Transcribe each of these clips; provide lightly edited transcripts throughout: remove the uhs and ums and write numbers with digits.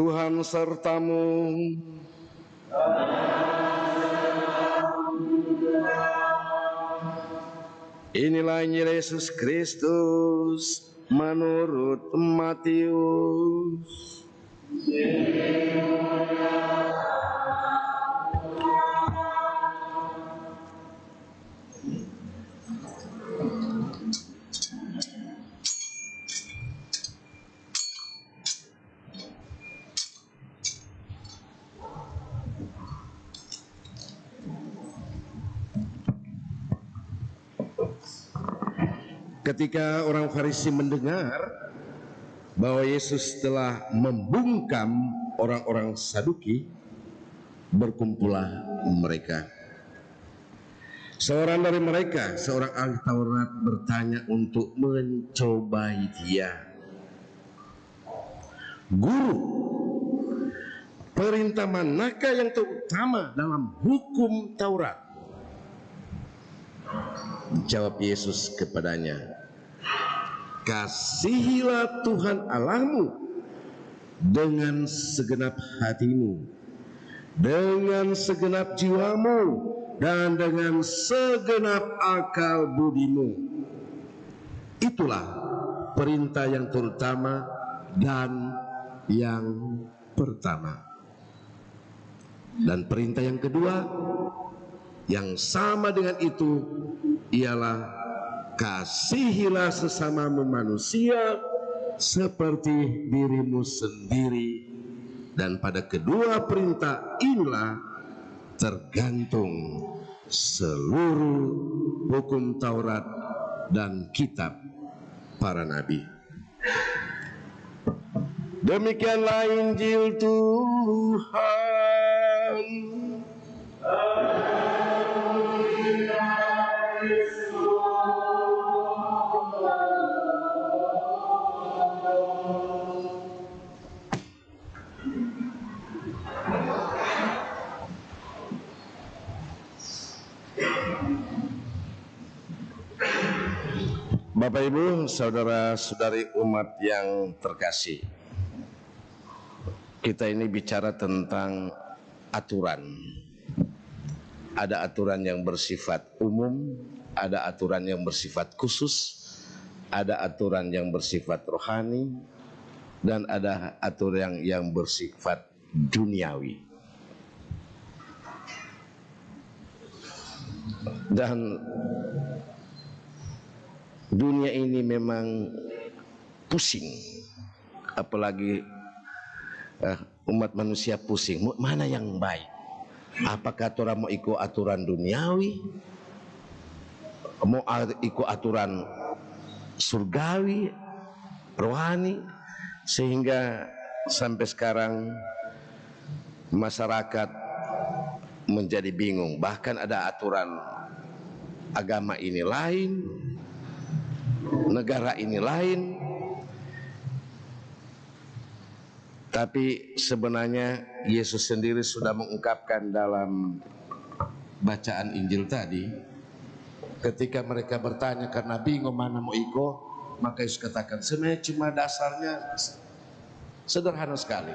Tuhan sertamu. Inilah Injil Yesus Kristus menurut Matius. Ketika orang Farisi mendengar bahwa Yesus telah membungkam orang-orang Saduki, berkumpullah mereka. Seorang dari mereka, seorang ahli Taurat, bertanya untuk mencobai dia. Guru, perintah manakah yang terutama dalam hukum Taurat? Jawab Yesus kepadanya, kasihilah Tuhan Allahmu dengan segenap hatimu, dengan segenap jiwamu, dan dengan segenap akal budimu. Itulah perintah yang terutama dan yang pertama. Dan perintah yang kedua yang sama dengan itu ialah kasihilah sesamamu manusia seperti dirimu sendiri. Dan pada kedua perintah inilah tergantung seluruh hukum Taurat dan kitab para nabi. Demikianlah Injil Tuhan. Bapak Ibu, saudara-saudari umat yang terkasih, kita ini bicara tentang aturan. Ada aturan yang bersifat umum, ada aturan yang bersifat khusus, ada aturan yang bersifat rohani, dan ada aturan yang bersifat duniawi. Dan dunia ini memang pusing, apalagi umat manusia pusing. Mana yang baik? Apakah orang mau ikut aturan duniawi, mau ikut aturan surgawi, rohani? Sehingga sampai sekarang masyarakat menjadi bingung. Bahkan ada aturan agama ini lain, negara ini lain. Tapi sebenarnya Yesus sendiri sudah mengungkapkan dalam bacaan Injil tadi, ketika mereka bertanya karena bingung mana mau ikut, maka Yesus katakan sebenarnya cuma dasarnya sederhana sekali,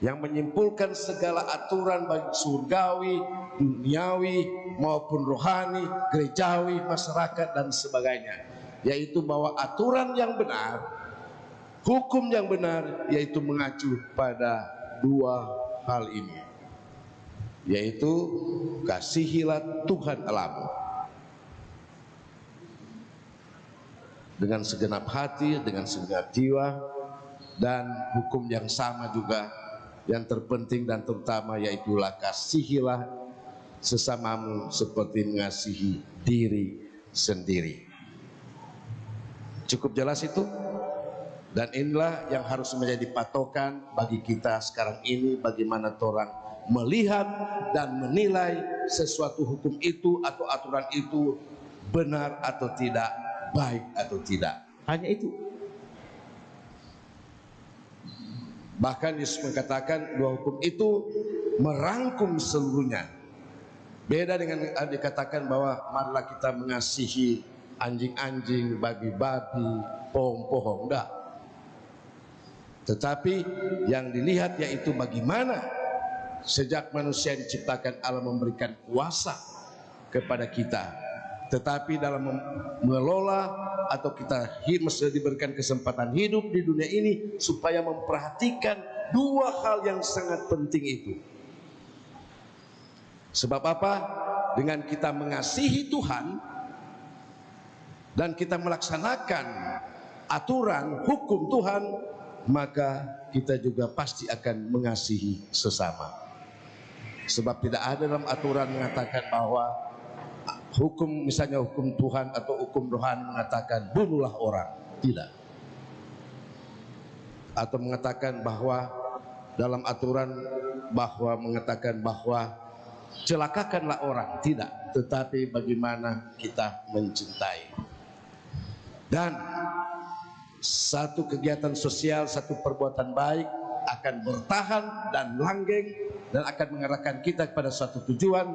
yang menyimpulkan segala aturan baik surgawi, duniawi maupun rohani, gerejawi, masyarakat dan sebagainya, yaitu bahwa aturan yang benar, hukum yang benar, yaitu mengacu pada dua hal ini, yaitu kasihilah Tuhan Allahmu dengan segenap hati, dengan segenap jiwa, dan hukum yang sama juga yang terpenting dan terutama, yaitu kasihilah sesamamu seperti mengasihi diri sendiri. Cukup jelas itu? Dan inilah yang harus menjadi patokan bagi kita sekarang ini, bagaimana orang melihat dan menilai sesuatu hukum itu atau aturan itu benar atau tidak, baik atau tidak. Hanya itu. Bahkan Yesus mengatakan bahwa hukum itu merangkum seluruhnya. Beda dengan dikatakan bahwa marilah kita mengasihi anjing-anjing, babi-babi, pohon-pohon. Enggak. Tetapi yang dilihat yaitu bagaimana sejak manusia diciptakan Allah memberikan kuasa kepada kita. Tetapi dalam mengelola atau kita mesti diberikan kesempatan hidup di dunia ini supaya memperhatikan dua hal yang sangat penting itu. Sebab apa? Dengan kita mengasihi Tuhan dan kita melaksanakan aturan hukum Tuhan, maka kita juga pasti akan mengasihi sesama. Sebab tidak ada dalam aturan mengatakan bahwa hukum, misalnya hukum Tuhan atau hukum rohani mengatakan bunuhlah orang, tidak. Atau mengatakan bahwa dalam aturan bahwa mengatakan bahwa celakakanlah orang, tidak. Tetapi bagaimana kita mencintai. Dan satu kegiatan sosial, satu perbuatan baik akan bertahan dan langgeng dan akan mengarahkan kita kepada suatu tujuan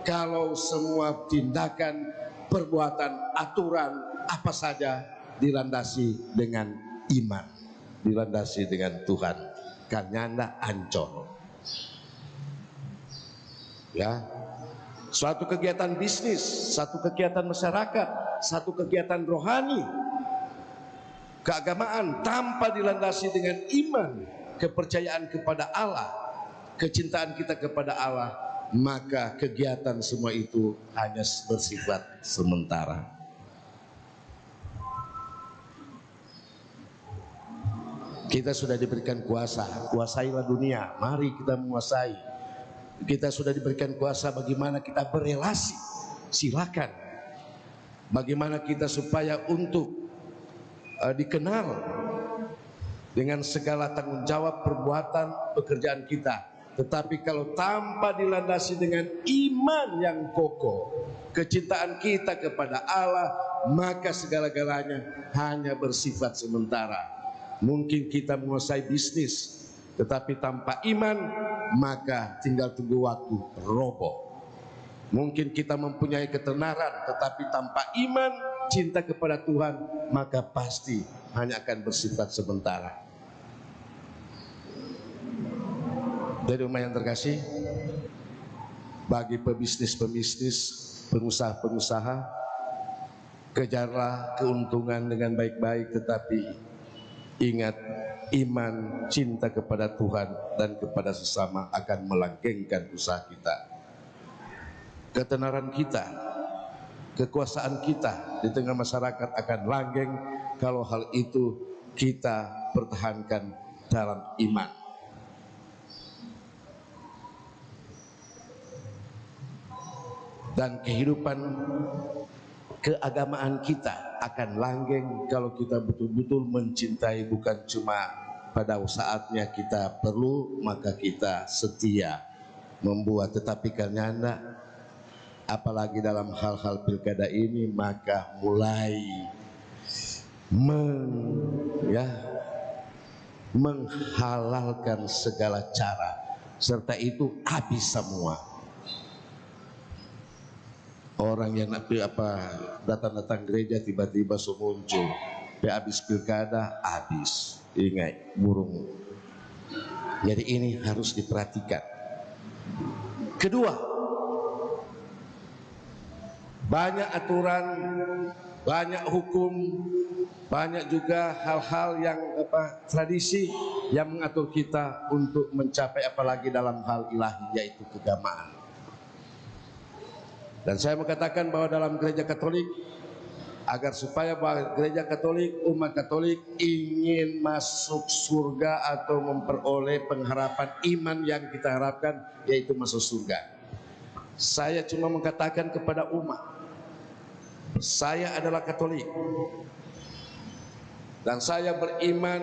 kalau semua tindakan, perbuatan, aturan apa saja dilandasi dengan iman, dilandasi dengan Tuhan. Kanyanda ancol. Ya, suatu kegiatan bisnis, satu kegiatan masyarakat, satu kegiatan rohani, keagamaan tanpa dilandasi dengan iman, kepercayaan kepada Allah, kecintaan kita kepada Allah, maka kegiatan semua itu hanya bersifat sementara. Kita sudah diberikan kuasa, kuasailah dunia, mari kita menguasai. Kita sudah diberikan kuasa bagaimana kita berelasi, silakan. Bagaimana kita supaya untuk dikenal dengan segala tanggung jawab perbuatan pekerjaan kita. Tetapi kalau tanpa dilandasi dengan iman yang kokoh, kecintaan kita kepada Allah, maka segala-galanya hanya bersifat sementara. Mungkin kita menguasai bisnis, tetapi tanpa iman, maka tinggal tunggu waktu roboh. Mungkin kita mempunyai ketenaran, tetapi tanpa iman, cinta kepada Tuhan, maka pasti hanya akan bersifat sementara. Dari rumah yang terkasih, bagi pebisnis-pebisnis, pengusaha-pengusaha, kejarlah keuntungan dengan baik-baik, tetapi ingat, iman, cinta kepada Tuhan dan kepada sesama akan melanggengkan usaha kita. Ketenaran kita, kekuasaan kita di tengah masyarakat akan langgeng kalau hal itu kita pertahankan dalam iman. Dan kehidupan keagamaan kita akan langgeng kalau kita betul-betul mencintai, bukan cuma pada saatnya kita perlu maka kita setia membuat, tetapi karena apalagi dalam hal-hal pilkada ini maka mulai menghalalkan segala cara, serta itu habis semua. Orang yang datang-datang gereja tiba-tiba muncul, habis pilkada habis, ingat burung. Jadi ini harus diperhatikan. Kedua, banyak aturan, banyak hukum, banyak juga hal-hal yang tradisi yang mengatur kita untuk mencapai apalagi dalam hal ilahi, yaitu keagamaan. Dan saya mengatakan bahwa dalam gereja Katolik, agar supaya bahwa gereja Katolik, umat Katolik ingin masuk surga atau memperoleh pengharapan iman yang kita harapkan, yaitu masuk surga. Saya cuma mengatakan kepada umat, saya adalah Katolik dan saya beriman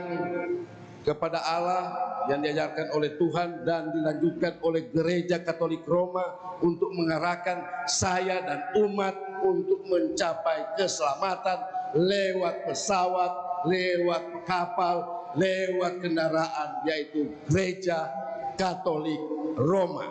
kepada Allah yang diajarkan oleh Tuhan dan dilanjutkan oleh gereja Katolik Roma untuk mengarahkan saya dan umat untuk mencapai keselamatan lewat pesawat, lewat kapal, lewat kendaraan, yaitu gereja Katolik Roma.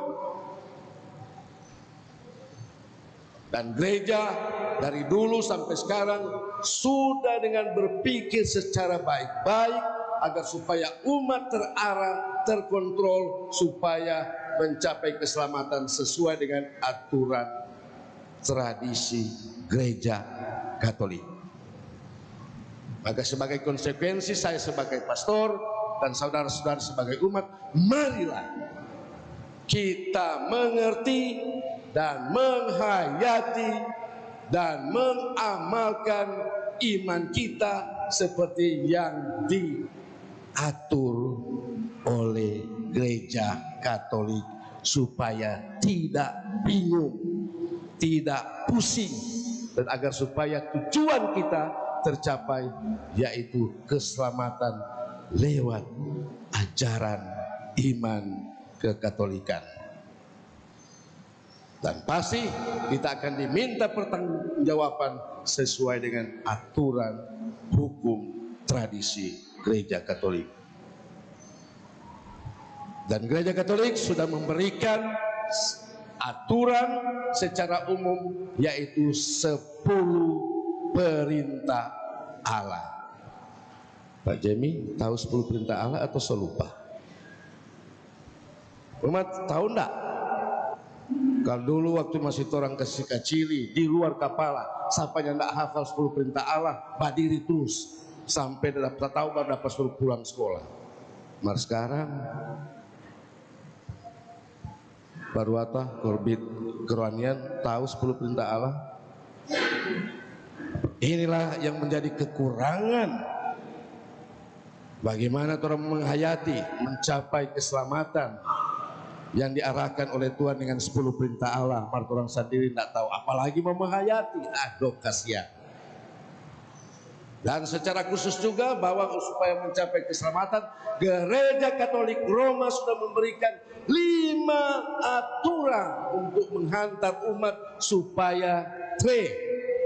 Dan gereja dari dulu sampai sekarang sudah dengan berpikir secara baik-baik, agar supaya umat terarah, terkontrol, supaya mencapai keselamatan sesuai dengan aturan tradisi gereja Katolik. Maka sebagai konsekuensi, saya sebagai pastor dan saudara-saudara sebagai umat, marilah kita mengerti dan menghayati dan mengamalkan iman kita seperti yang diatur oleh gereja Katolik, supaya tidak bingung, tidak pusing, dan agar supaya tujuan kita tercapai, yaitu keselamatan lewat ajaran iman kekatolikan. Dan pasti kita akan diminta pertanggungjawaban sesuai dengan aturan hukum tradisi gereja Katolik. Dan gereja Katolik sudah memberikan aturan secara umum, yaitu 10 perintah Allah. Pak Jemi tahu 10 perintah Allah atau selupa? Umat tahu enggak? Kalau dulu waktu masih orang kecil di luar kepala, siapa yang enggak hafal 10 perintah Allah, berdiri terus sampai dapat tahu baru dapat suruh pulang sekolah. Mar sekarang baru korbit kerohanian tahu 10 perintah Allah. Inilah yang menjadi kekurangan. Bagaimana orang menghayati, mencapai keselamatan yang diarahkan oleh Tuhan dengan 10 perintah Allah. Mar orang sendiri tidak tahu, apalagi mau menghayati. Aduh, kasihan. Dan secara khusus juga bahwa supaya mencapai keselamatan, gereja Katolik Roma sudah memberikan 5 aturan untuk menghantar umat supaya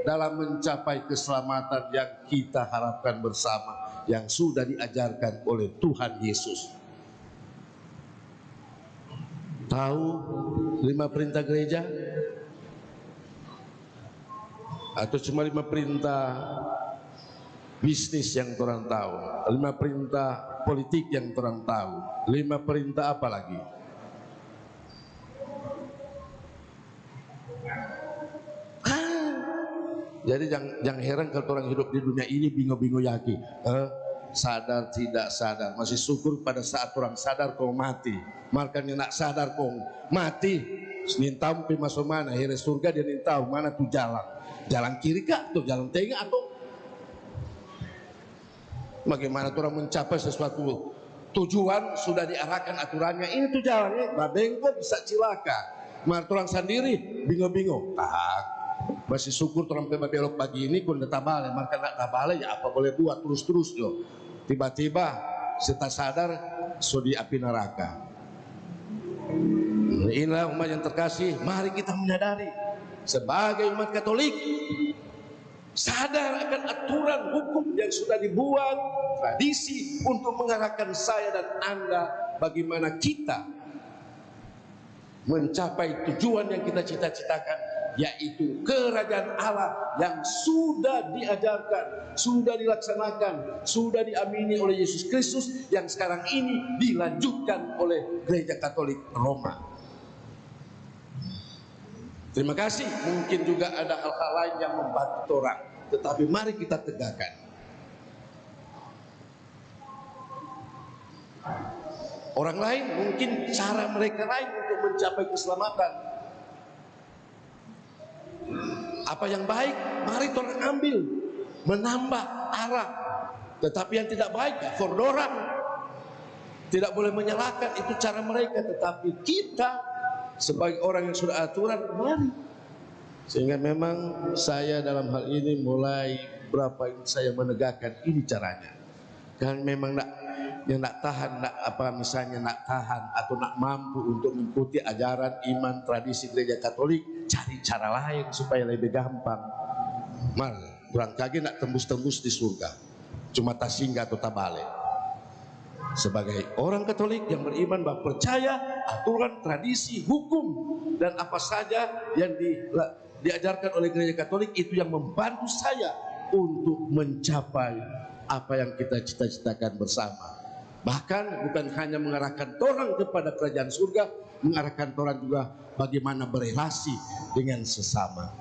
dalam mencapai keselamatan yang kita harapkan bersama, yang sudah diajarkan oleh Tuhan Yesus. Tahu 5 perintah gereja? Atau cuma 5 perintah bisnis yang orang tahu, 5 perintah politik yang orang tahu, 5 perintah apa lagi? Jadi jangan heran kalau orang hidup di dunia ini bingung-bingung yakin, sadar tidak sadar, masih syukur pada saat orang sadar kau mati. Makanya nak sadar kau mati, nintau pi masuk mana, akhirnya surga dia nintau mana tuh jalan kiri kah, tuh jalan tengah atau bagaimana orang mencapai sesuatu tujuan sudah diarahkan aturannya, ini tuh jalannya, babengko bisa cilaka. Mar orang sendiri bingung-bingung, masih syukur orang belok pagi ini kun tabale, maka nak tabale ya apa boleh buat terus yo. Tiba-tiba kita sadar di api neraka. Inilah umat yang terkasih, mari kita menyadari sebagai umat Katolik, sadar akan aturan hukum yang sudah dibuat, tradisi untuk mengarahkan saya dan Anda bagaimana kita mencapai tujuan yang kita cita-citakan, yaitu kerajaan Allah yang sudah diajarkan, sudah dilaksanakan, sudah diamini oleh Yesus Kristus, yang sekarang ini dilanjutkan oleh gereja Katolik Roma. Terima kasih. Mungkin juga ada hal-hal lain yang membantu orang, tetapi mari kita tegakkan. Orang lain mungkin cara mereka lain untuk mencapai keselamatan. Apa yang baik, mari orang ambil, menambah arah. Tetapi yang tidak baik, fordorang. Tidak boleh menyalahkan, itu cara mereka. Tetapi kita sebagai orang yang sudah aturan, mari. Sehingga memang saya dalam hal ini mulai berapa ini saya menegakkan ini caranya. Kan memang yang nak tahan, misalnya nak tahan atau nak mampu untuk mengikuti ajaran iman tradisi gereja Katolik, cari cara lain supaya lebih gampang. Mal, kurang kaki nak tembus-tembus di surga, cuma tak singgah atau tak balik. Sebagai orang Katolik yang beriman bahwa percaya aturan, tradisi, hukum dan apa saja yang diajarkan oleh gereja Katolik, itu yang membantu saya untuk mencapai apa yang kita cita-citakan bersama. Bahkan bukan hanya mengarahkan orang kepada kerajaan surga, mengarahkan orang juga bagaimana berelasi dengan sesama.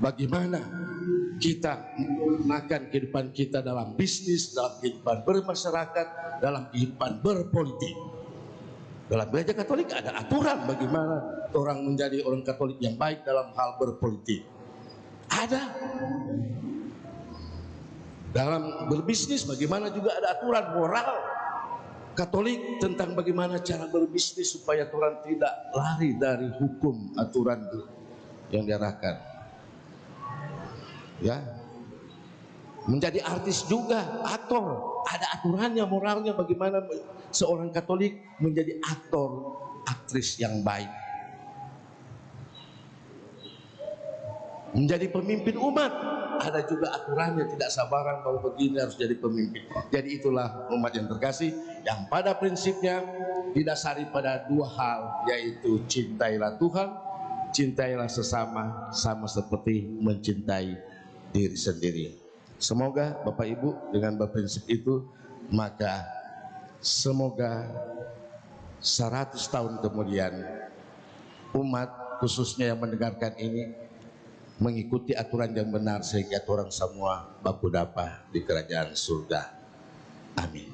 Bagaimana kita menggunakan kehidupan kita dalam bisnis, dalam kehidupan bermasyarakat, dalam kehidupan berpolitik. Dalam gereja Katolik ada aturan bagaimana orang menjadi orang Katolik yang baik dalam hal berpolitik. Ada. Dalam berbisnis bagaimana juga ada aturan moral Katolik tentang bagaimana cara berbisnis supaya orang tidak lari dari hukum aturan yang diarahkan. Ya, menjadi artis juga, aktor, ada aturannya, moralnya bagaimana seorang Katolik menjadi aktor, aktris yang baik. Menjadi pemimpin umat, ada juga aturannya, tidak sabaran bahwa begini harus jadi pemimpin. Jadi itulah umat yang terkasih, yang pada prinsipnya didasari pada dua hal, yaitu cintailah Tuhan, cintailah sesama, sama seperti mencintai diri sendiri. Semoga Bapak Ibu dengan berprinsip itu, maka semoga 100 tahun kemudian umat khususnya yang mendengarkan ini mengikuti aturan yang benar sehingga orang semua baku dapat di kerajaan surga. Amin.